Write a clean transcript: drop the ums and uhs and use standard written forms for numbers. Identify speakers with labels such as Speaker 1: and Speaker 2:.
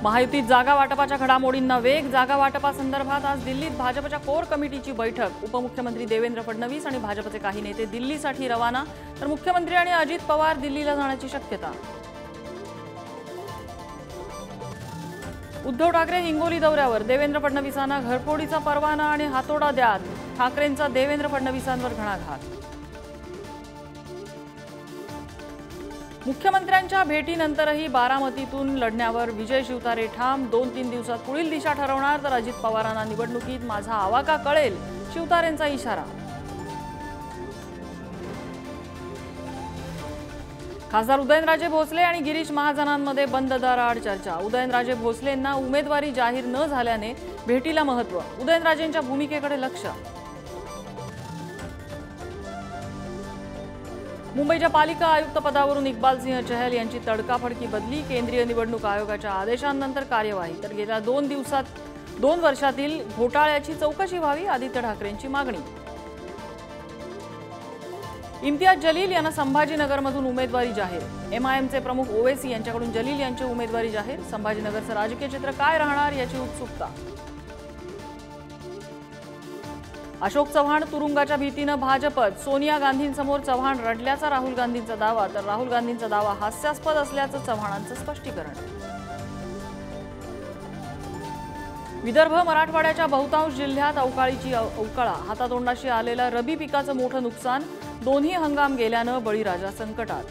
Speaker 1: महायुतीत जागा वाटपाच्या घडामोडींना वेग। जागा वाटपासंदर्भात आज दिल्लीत भाजपच्या कोर कमिटीची बैठक। उपमुख्यमंत्री देवेंद्र फडणवीस आणि भाजपचे काही नेते दिल्लीसाठी रवाना, तर मुख्यमंत्री आणि अजित पवार दिल्लीला जाण्याची शक्यता। उद्धव ठाकरे हिंगोली दौऱ्यावर। देवेंद्र फडणवीसांना घरफोडीचा परवाना आणि हातोडा द्या। ठाकरेंचा देवेंद्र फडणवीसांवर घणाघात। मुख्यमंत्र्यांच्या भेटीनंतरही बारामतीतून लढण्यावर विजय शिवतारे ठाम। 2-3 दिवसात पुढील दिशा ठरवणार, तर अजित पवारांना निवडणुकीत माझा आवाका कळेल, शिवतारेंचा इशारा। खासदार उदयनराजे भोसले आणि गिरीश महाजनांमध्ये बंद दाराआड चर्चा। उदयनराजे भोसलेंना उमेदवारी जाहीर न झाल्याने भेटीला महत्त्व। उदयनराजेंच्या भूमिकेकडे लक्ष। मुंबईच्या पालिका आयुक्त पदावरून इक्बाल सिंह चहल यांची तडकाफडकी बदली। केंद्रीय निवडणूक आयोगाच्या आदेशांनंतर कार्यवाही, तर गेल्या 2 वर्षातील घोटाळ्याची चौकशी व्हावी, आदित्य ठाकरेंची मागणी। इम्तियाज जलील यांना संभाजीनगरमधून उमेदवारी जाहीर। एमआयएमचे प्रमुख ओवैसी यांच्याकडून जलील यांची उमेदवारी जाहीर। संभाजीनगरचं राजकीय चित्र काय राहणार याची उत्सुकता। अशोक चव्हाण तुरुंगाच्या भीतीनं भाजपत। सोनिया गांधींसमोर चव्हाण रडल्याचा राहुल गांधींचा दावा, तर राहुल गांधींचा दावा हास्यास्पद असल्याचं चव्हाणांचं स्पष्टीकरण। विदर्भ मराठवाड्याच्या बहुतांश जिल्ह्यात अवकाळीची अवकाळा। हातातोंडाशी आलेल्या रबी पिकाचं मोठं नुकसान। दोन्ही हंगाम गेल्यानं बळीराजा संकटात।